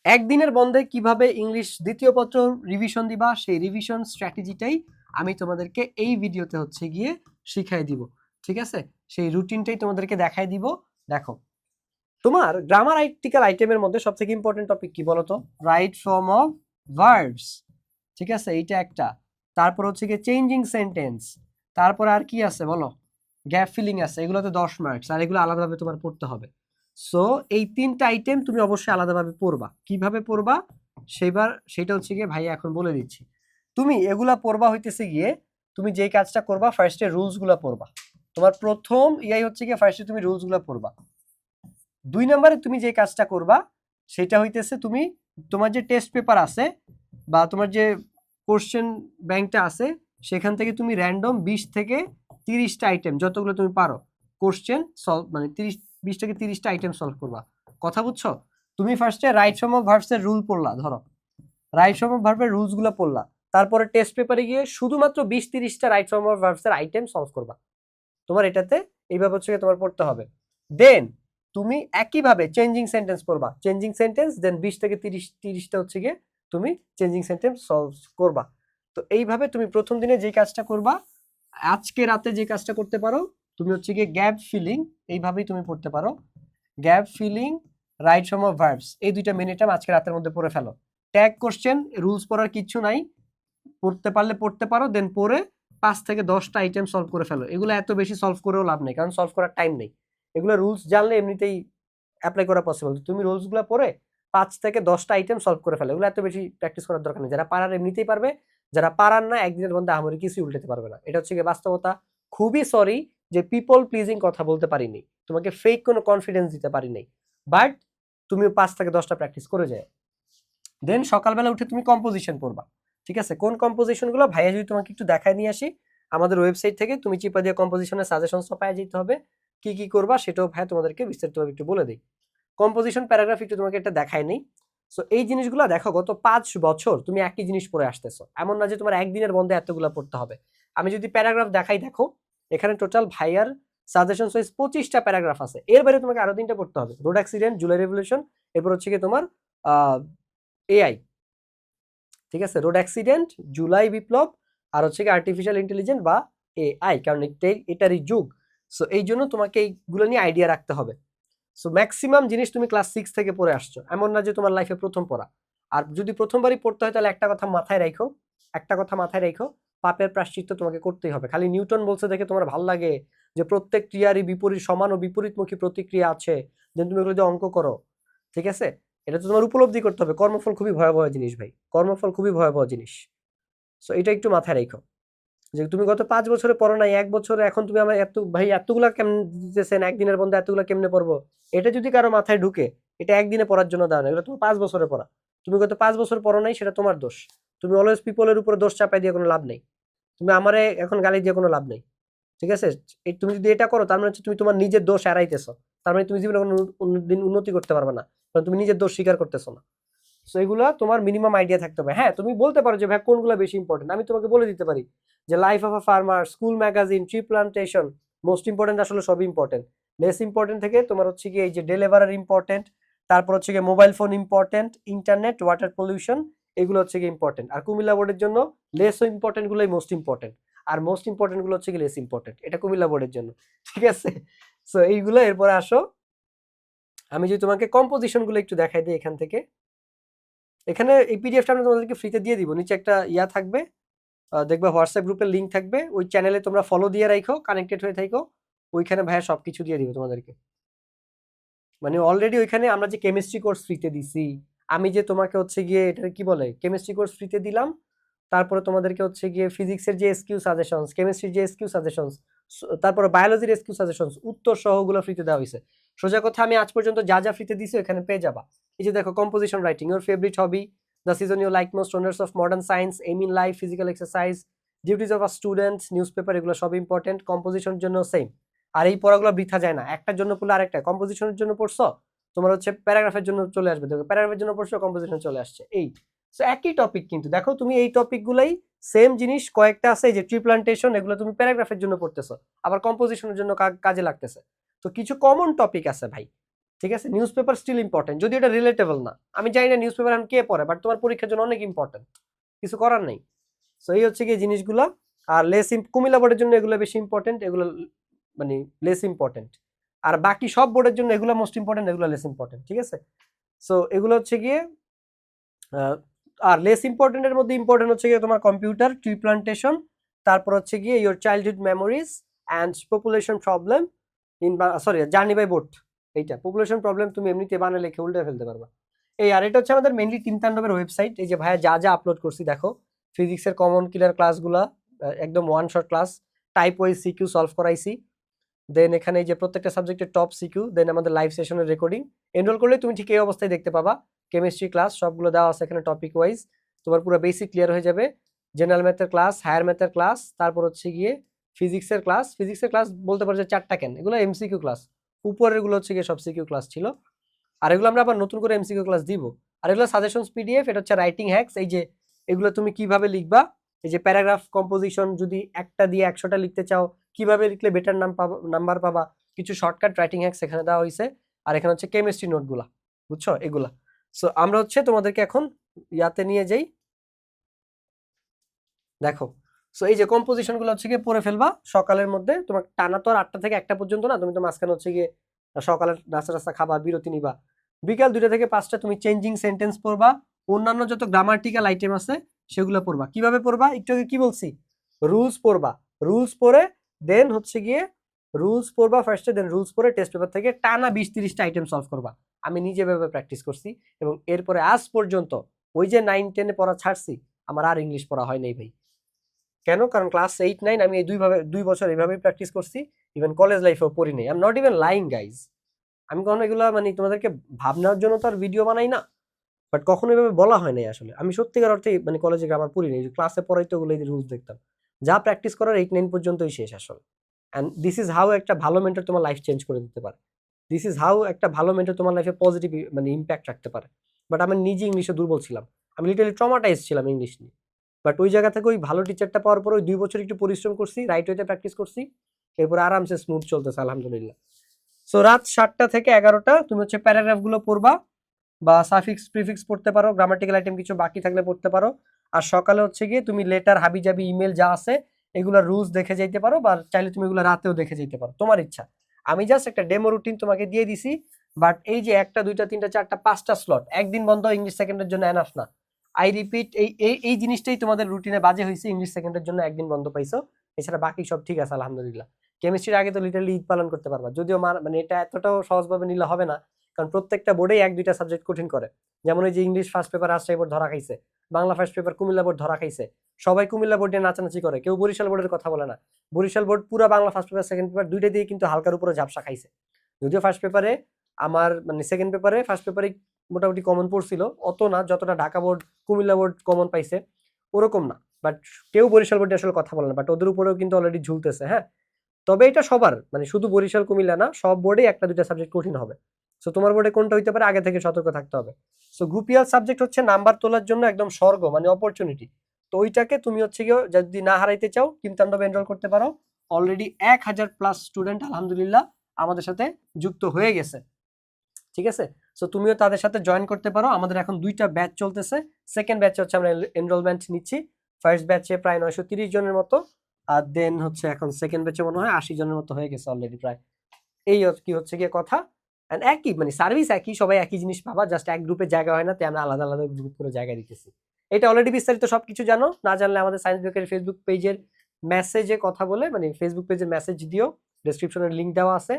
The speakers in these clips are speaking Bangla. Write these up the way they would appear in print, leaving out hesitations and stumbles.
একদিনের বন্ধে কিভাবে ইংলিশ দ্বিতীয় পত্র রিভিশন দিবা, সেই রিভিশন স্ট্র্যাটেজিটাই আমি তোমাদেরকে এই ভিডিওতে হচ্ছে গিয়ে শিখাই দিব। ঠিক আছে, সেই রুটিনটাই তোমাদেরকে দেখাই দিব। দেখো, তোমার গ্রামারাইটিক্যাল আইটেমের মধ্যে সবথেকে ইম্পর্টেন্ট টপিক কি বলতো? Right form of verbs. ঠিক আছে, এইটা একটা। তারপর হচ্ছে গিয়ে চেঞ্জিং সেন্টেন্স। তারপর আর কি আছে বলো? গ্যাপ ফিলিং আছে, এগুলোতে 10 মার্কস, আর এগুলো আলাদাভাবে তোমার পড়তে হবে। সো এই তিনটা আইটেম তুমি অবশ্যই আলাদাভাবে পড়বা। কিভাবে পড়বা সেটা হচ্ছে গিয়ে ভাই এখন বলে দিচ্ছি। তুমি এগুলা পড়বা হইতেছে গিয়ে, তুমি যেই কাজটা করবা ফার্স্টে রুলস গুলা পড়বা। তোমার প্রথম ইয়াই হচ্ছে গিয়ে ফার্স্টে তুমি রুলস গুলা পড়বা। 2 নম্বরে তুমি যে কাজটা করবা সেটা হইতেছে, তুমি তোমার যে টেস্ট পেপার আছে বা তোমার যে কোশ্চেন ব্যাংকটা আছে সেখান থেকে তুমি র্যান্ডম 20 থেকে 30টা আইটেম যতগুলো তুমি পারো কোশ্চেন সলভ, মানে 20 থেকে 30টা আইটেম সলভ করবা। কথা বুঝছো? তুমি ফার্স্টে রাইট ফর্ম অফ ভার্বস এর রুল পড়লা, ধরো রাইট ফর্ম অফ ভার্বের রুলস গুলো পড়লা। তারপরে টেস্ট পেপারে গিয়ে শুধুমাত্র 20-30টা রাইট ফর্ম অফ ভার্বস এর আইটেম সলভ করবা। তোমার এটাতে এইভাবে হচ্ছে তোমার পড়তে হবে। দেন তুমি একইভাবে চেঞ্জিং সেন্টেন্স পড়বা, চেঞ্জিং সেন্টেন্স, দেন 20 থেকে 30টা হচ্ছে গিয়ে তুমি চেঞ্জিং সেন্টেন্স সলভ করবা। তো এইভাবে তুমি প্রথম দিনে যে কাজটা করবা, আজকে রাতে যে কাজটা করতে পারো, তুমি হচ্ছে গিয়ে গ্যাপ ফিলিং এইভাবেই তুমি পড়তে পারো। Gap filling, right form of verbs, এই দুইটা মিনিট আজকে রাতের মধ্যে পড়ে ফেলো। ট্যাগ কোশ্চেন, রুলস পড়ার কিচ্ছু নাই, পড়তে পারলে পড়তে পারো, দেন পড়ে 5 থেকে 10টা আইটেম সলভ করে ফেলো। এগুলো এত বেশি সলভ করেও লাভ নেই, কারণ সলভ করার টাইম নেই। এগুলো রুলস জানলে এমনিতেই অ্যাপ্লাই করা পসিবল। তুমি রুলস গুলো পড়ে 5 থেকে 10টা আইটেম সলভ করে ফেলো। এগুলো এত বেশি প্র্যাকটিস করার দরকার নেই। যারা পারার এমনিতেই পারবে, যারা পারার না একদিনের মধ্যে আমাদের কিছু উল্টাতে পারবে না। এটা হচ্ছে গিয়ে বাস্তবতা। খুবই সরি যে পিপল প্লিজিং কথা বলতে পারিনি, তোমাকে ফেক কোনো কনফিডেন্স দিতে পারিনি, বাট তুমি 5 থেকে 10টা প্র্যাকটিস করে যায়। দেন সকালবেলা উঠে তুমি কম্পোজিশন পড়বা। ঠিক আছে, কোন কম্পোজিশন গুলো ভাইয়া যদি তোমাকে একটু দেখায় নিয়ে আসি আমাদের ওয়েবসাইট থেকে, তুমি চিপা দিয়ে কম্পোজিশনের সাজেশনসটা পাওয়া যেতে হবে। কি কি করবা সেটাও ভাইয়া তোমাদেরকে বিস্তারিতভাবে একটু বলে দিই। কম্পোজিশন প্যারাগ্রাফ একটু তোমাকে এটা দেখায় নেই। সো এই জিনিসগুলো দেখো, গত 5 বছর তুমি একই জিনিস পড়ে আসতেছো, এমন না যে তোমার একদিনের বন্ধে এতগুলো পড়তে হবে। আমি যদি প্যারাগ্রাফ দেখাই, দেখো এখানে টোটাল ভাইয়ার সাজেশন ওয়াইজ 25টা প্যারাগ্রাফ আছে। এর বাইরে তোমাকে আরো 3টা পড়তে হবে। রোড অ্যাক্সিডেন্ট, জুলাই রেভলিউশন, এরপর হচ্ছে কি তোমার এআই। ঠিক আছে, রোড অ্যাক্সিডেন্ট, জুলাই বিপ্লব, আর হচ্ছে কি আর্টিফিশিয়াল ইন্টেলিজেন্স বা এআই, কারণ এটারই যুগ। সো এই জন্য তোমাকে এইগুলো নিয়ে আইডিয়া রাখতে হবে। সো ম্যাক্সিমাম জিনিস তুমি ক্লাস 6 থেকে পড়ে আসছো, এমন না যে তোমার লাইফে প্রথম পড়া। আর যদি প্রথমবারই পড়তে হয় তাহলে একটা কথা মাথায় রাখো, পাপের প্রায়শ্চিত্ত তোমাকে করতেই হবে। খালি নিউটন বলছে দেখে তোমার ভালো লাগে যে প্রত্যেক ক্রিয়ারই বিপরীত সমান ও বিপরীতমুখী প্রতিক্রিয়া আছে, দেন তুমি এগুলো দিয়ে অঙ্ক করো। ঠিক আছে, এটা তো তোমার উপলব্ধি করতে হবে। কর্মফল খুবই ভয়াবহ জিনিস ভাই, কর্মফল খুবই ভয়াবহ জিনিস। সো এটা একটু মাথায় রাখো যে তুমি গত 5 বছরে পড়ো নাই, 1 বছরে এখন তুমি আমার এত ভাই এতগুলা কেমন দিতেছেন, একদিনের বন্ধে এতগুলা কেমনে পড়বো? এটা যদি কারো মাথায় ঢুকে, এটা একদিনে পড়ার জন্য দাও না, এগুলো তোমার 5 বছরে পড়া। তুমি গত 5 বছর পড়ো নাই, সেটা তোমার দোষ। তুমি অলওয়েজ পিপলের উপরে দোষ চাপাই দিয়ে কোনো লাভ নেই। তুমি আমারে এখন গালি দিয়ে কোনো লাভ নেই। ঠিক আছে, তুমি যদি এটা করো তার মানে হচ্ছে তুমি তোমার নিজের দোষ এড়াইতেছো। তার মানে তুমি জীবনে কোনো দিন উন্নতি করতে পারবে না, কারণ তুমি নিজের দোষ স্বীকার করতেছো না। সো এগুলা তোমার মিনিমাম আইডিয়া থাকতে হবে। হ্যাঁ, তুমি বলতে পারো যে ভাই কোনগুলো বেশি ইম্পর্টেন্ট, আমি তোমাকে বলে দিতে পারি যে life of a farmer, school magazine, tree plantation. Most important আসলে সবই ইম্পর্টেন্ট। লেস ইম্পর্টেন্ট থেকে তোমার হচ্ছে কি এই যে ডেলিভারার ইম্পর্টেন্ট, তারপর হচ্ছে কি mobile phone important, internet, water pollution, এগুলো হচ্ছে কি ইম্পর্টেন্ট। আর কুমিল্লা বোর্ডের জন্য লেস ইম্পর্টেন্ট গুলোই মোস্ট ইম্পর্টেন্ট, আর মোস্ট ইম্পর্টেন্ট গুলো হচ্ছে কি লেস ইম্পর্টেন্ট। এটা কুমিল্লা বোর্ডের জন্য। ঠিক আছে, সো এইগুলো এরপরে আসো, আমি যদি তোমাকে কম্পোজিশন গুলো একটু দেখাই দিই এখান থেকে। এখানে এই পিডিএফটা আমি তোমাদেরকে ফ্রিতে দিয়ে দিব, নিচে একটা ইয়া থাকবে, দেখবা হোয়াটসঅ্যাপ গ্রুপের লিঙ্ক থাকবে, ওই চ্যানেলে তোমরা ফলো দিয়ে রাখো, কানেক্টেড হয়ে থাকো। ওইখানে ভাইয়া সবকিছু দিয়ে দিব তোমাদেরকে। মানে অলরেডি ওইখানে আমরা যে কেমিস্ট্রি কোর্স ফ্রিতে দিছি, আমি যে তোমাকে হচ্ছে গিয়ে এটা কি বলে কেমিস্ট্রি কোর্স ফ্রিতে দিলাম, তারপরে তোমাদেরকে হচ্ছে গিয়ে ফিজিক্সের যে এসকিউ সাজেশনস, কেমিস্ট্রির যে এসকিউ সাজেশনস, তারপরে বায়োলজির এসকিউ সাজেশনস, উত্তর সহ ওগুলো ফ্রিতে দেওয়া হয়েছে। সোজা কথা, আমি আজ পর্যন্ত যা যা ফ্রিতে দিছি এখানে পেয়ে যাবা। এই যে দেখো, composition writing, your favourite hobby, the season you like most, wonders of modern science, aim in life, physical exercise, duties of a student, newspaper, এগুলো সব ইম্পর্টেন্ট। কম্পোজিশনের জন্য সেম। আর এই পড়াগুলো বৃথা যায় না, একটার জন্য পড়লে আরেকটা। কম্পোজিশনের জন্য পড়ছো, তোমার হচ্ছে প্যারাগ্রাফের জন্য চলে আসবে, দেখো প্যারাগ্রাফের জন্য পড়ছো, কম্পোজিশন চলে আসছে। এই সো একই টপিক, কিন্তু দেখো তুমি এই টপিকগুলাই সেম জিনিস কয়েকটা আছে, যে ট্রি প্লান্টেশন, এগুলো তুমি প্যারাগ্রাফের জন্য পড়তেছো, আবার কম্পোজিশনের জন্য কাজে লাগতেছে। তো কিছু কমন টপিক আছে ভাই, ঠিক আছে, নিউজ পেপার স্টিল ইম্পর্টেন্ট, যদি এটা রিলেটেবল না। আমি জানি না নিউজ পেপার এখন কে পড়ে, বাট তোমার পরীক্ষার জন্য অনেক ইম্পর্টেন্ট, কিছু করার নেই। সো এই হচ্ছে কি জিনিসগুলো। আর কুমিল্লা বোর্ডের জন্য এগুলো বেশি ইম্পর্টেন্ট, এগুলো মানে লেস ইম্পর্টেন্ট। আর বাকি সব বোর্ডের জন্য এগুলো মোস্ট ইম্পর্টেন্ট, এগুলো লেস ইম্পর্টেন্ট। ঠিক আছে, সো এগুলো হচ্ছে গিয়ে আর লেস ইম্পর্টেন্টের মধ্যে ইম্পর্টেন্ট হচ্ছে গিয়ে তোমার কম্পিউটার, ট্রি প্লান্টেশন, তারপর হচ্ছে গিয়ে your childhood memories and population problem in sorry journey by boat. এইটা পপুলেশন প্রবলেম তুমি এমনিতে বানালে লিখে উল্টে ফেলতে পারবা। এই আর এটা হচ্ছে আমাদের মেইনলি টিম তাণ্ডবের ওয়েবসাইট। এই যে ভাইয়া যা যা আপলোড করছি দেখো, ফিজিক্সের কমন ক্লিয়ার ক্লাসগুলা একদম one shot class, type wise CQ solve করাইছি। দেন এখানে এই যে প্রত্যেকটা সাবজেক্টের টপ সিকিউ, দেন আমাদের লাইভ সেশনের রেকর্ডিং। এনরোল করলে তুমি ঠিক এই অবস্থায় দেখতে পাবা। কেমিস্ট্রি ক্লাস সবগুলো দেওয়া আছে এখানে টপিক ওয়াইজ, তোমার পুরো বেসিক ক্লিয়ার হয়ে যাবে। জেনারেল ম্যাথের ক্লাস, হায়ার ম্যাথের ক্লাস, তারপর হচ্ছে গিয়ে ফিজিক্সের ক্লাস। ফিজিক্সের ক্লাস বলতে পারো যে 4টা কেন, এগুলো এমসিকিউ ক্লাস, উপরের গুলো হচ্ছে গিয়ে সব সিকিউ ক্লাস ছিল। আর এগুলো আমরা আবার নতুন করে এমসিকিউ ক্লাস দিব। আর এগুলো সাজেশনস পিডিএফ, এটা হচ্ছে রাইটিং হ্যাকস। এই যে এগুলো তুমি কিভাবে লিখবা, এই যে প্যারাগ্রাফ কম্পোজিশন যদি একটা দিয়ে 100টা লিখতে চাও, কিভাবে লিখলে বেটার নাম্বার পাবা, কিছু শর্টকাট রাইটিং হ্যাকস এখানে দেওয়া হয়েছে। আর এখানে হচ্ছে কেমিস্ট্রি নোটগুলা, বুঝছো এগুলা। সো আমরা হচ্ছে তোমাদেরকে এখন ইয়াতে নিয়ে যাই, দেখো। সো এই যে কম্পোজিশন গুলো হচ্ছে গিয়ে পড়ে ফেলবা সকালের মধ্যে। তোমার টানা তো আর 8টা থেকে 1টা পর্যন্ত না, তুমি তো মাঝখানে হচ্ছে গিয়ে সকালের নাস্তা টাস্তা খাবা, বিরতি নিবা। বিকাল 2টা থেকে 5টা তুমি চেঞ্জিং সেন্টেন্স পড়বা, অন্যান্য যত গ্রামাটিক্যাল আইটেম আছে সেগুলো পড়বা। কিভাবে পড়বা, একটু আগে কি বলছি, রুলস পড়বা। রুলস পড়ে দেন হচ্ছে গিয়ে রুলস পড়বা ফার্স্টে, দেন রুলস পড়ে টেস্ট পেপার থেকে টানা 20-30টা আইটেম সলভ করবা। আমি নিজে ভেবে প্র্যাকটিস করছি, এবং এরপরে আজ পর্যন্ত ওই যে 9-10-এ পড়া ছাড়ছি, আমার আর ইংলিশ পড়া হয় নাই ভাই। কেন, কারণ ক্লাস 8-9 আমি এই 2 বছর এইভাবেই প্র্যাকটিস করছি। ইভেন কলেজ লাইফেও পড়ি নাই। I am not even lying guys. আমি কখনো এগুলো মানে তোমাদেরকে ভাবনার জন্য তো আর ভিডিও বানাই না, বাট কখনো এভাবে বলা হয় নাই আসলে। আমি সত্যিকার অর্থে মানে কলেজে গ্রামার পড়ি নাই, ক্লাসে পড়াইতে ওগুলো রুলস দেখতাম, যা প্র্যাকটিস করার 8-9 পর্যন্তই শেষ আসলে। অ্যান্ড দিস ইজ হাউ একটা ভালো মেন্টর তোমার লাইফ চেঞ্জ করে দিতে পারে। দিস ইজ হাউ একটা ভালো মেন্টর তোমার লাইফে পজিটিভ মানে ইম্প্যাক্ট রাখতে পারে। বাট আমি নিজে ইংলিশে দুর্বল ছিলাম, আমি লিটারালি ট্রমাটাইজ ছিলাম ইংলিশ নিয়ে। বাট ওই জায়গা থেকে ওই ভালো টিচারটা পাওয়ার পর ওই 2 বছর একটু পরিশ্রম করছি, রাইট ওয়েতে প্র্যাকটিস করছি, এরপর আরামসে স্মুথ চলতেছে আলহামদুলিল্লাহ। সো রাত 7টা থেকে 11টা তুমি হচ্ছে প্যারাগ্রাফ গুলো পড়বা, বা সাফিক্স প্রিফিক্স পড়তে পারো, গ্রামাটিক্যাল আইটেম কিছু বাকি থাকলে পড়তে পারো। আর সকালে হচ্ছে গিয়ে তুমি লেটার, হাবিজাবি, ইমেল যা আছে এগুলো রুলস দেখে যাইতে পারো, বা চাইলে তুমি এগুলো রাতেও দেখে যেতে পারো, তোমার ইচ্ছা। আমি জাস্ট একটা ডেমো রুটিন তোমাকে দিয়ে দিছি। বাট এই যে 1টা 2টা 3টা 4টা 5টা স্লট একদিন বন্ধ ইংলিশ সেকেন্ডের জন্য এনাফ না। আই রিপিট, এই জিনিসটাই তোমাদের রুটিনে বাজে হয়েছে, ইংলিশ সেকেন্ডের জন্য একদিন বন্ধ পাইছো, এছাড়া বাকি সব ঠিক আছে আলহামদুলিল্লাহ। কেমিস্ট্রির আগে তো লিটারালি ঈদ পালন করতে পারবা, যদিও মানে এটা এতটাও সহজভাবে নিলে হবে না, কারণ প্রত্যেকটা বোর্ডেই 1-2টা সাবজেক্ট কঠিন করে। যেমন এই যে English first paper Rajshahi board ধরা খাইছে, Bangla first paper Comilla board ধরা খাইছে। সবাই কুমিল্লা বোর্ড নিয়ে নাচানাচি করে, কেউ বরিশাল বোর্ডের কথা বলে না। বরিশাল বোর্ড পুরো Bangla first paper second paper দুইটা দিয়ে কিন্তু হালকার উপরে ঝাপসা খাইছে। যদিও ফার্স্ট পেপারে আমার মানে সেকেন্ড পেপারে ফার্স্ট পেপারে মোটামুটি কমন পড়ছিল, অত না যতটা Dhaka board Comilla board common পাইছে ওরকম না। বাট কেউ বরিশাল বোর্ডে আসলে কথা বলে না, বাট ওদের উপরেও কিন্তু অলরেডি ঝুলতেছে। হ্যাঁ, তবে এটা সবার মানে শুধু বরিশাল কুমিল্লা না, সব বোর্ডে 1টা 2টা সাবজেক্ট কঠিন হবে। সো তোমার বোর্ডে কোনটা হইতে পারে আগে থেকে সতর্ক থাকতে হবে। সো গ্রুপিয়াল সাবজেক্ট হচ্ছে নাম্বার তোলার জন্য একদম স্বর্গ, মানে অপরচুনিটি। তো ওইটাকে তুমি হচ্ছে গিয়ে যদি না হারাইতে চাও টিম তাণ্ডবে এনরোল করতে পারো। অলরেডি 1000+ স্টুডেন্ট আলহামদুলিল্লাহ আমাদের সাথে যুক্ত হয়ে গেছে। ঠিক আছে, সো তুমিও তাদের সাথে জয়েন করতে পারো। আমাদের এখন 2টা ব্যাচ চলতেছে। সেকেন্ড ব্যাচে হচ্ছে আমরা এনরোলমেন্ট নিচ্ছি। ফার্স্ট ব্যাচে প্রায় 930 জনের মতো, আর দেন হচ্ছে এখন সেকেন্ড ব্যাচে মনে হয় 80 জনের মতো হয়ে গেছে অলরেডি প্রায়। এই কি হচ্ছে গিয়ে কথা। এন্ড একই মানে সার্ভিস একই, সবাই একই জিনিস পাবা, জাস্ট এক গ্রুপে জায়গা হয় না, তাই আমরা আলাদা আলাদা গ্রুপ করে জায়গা দিতেছি। এটা অলরেডি বিস্তারিত সবকিছু জানো, না জানলে আমাদের সায়েন্স ব্রেকের ফেসবুক পেজের মেসেজে কথা বলে, মানে ফেসবুক পেজের মেসেজ দিও, ডেসক্রিপশনের লিংক দেওয়া আছে,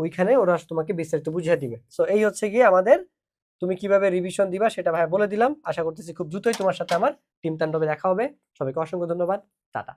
ওইখানে ওরা তোমাকে বিস্তারিত বুঝিয়ে দিবে। সো এই হচ্ছে গিয়ে আমাদের, তুমি কিভাবে রিভিশন দিবা সেটা ভাই বলে দিলাম। আশা করতেছি খুব দ্রুতই তোমার সাথে আমার টিম তাণ্ডবে দেখা হবে। সবাইকে অসংখ্য ধন্যবাদ, টাটা।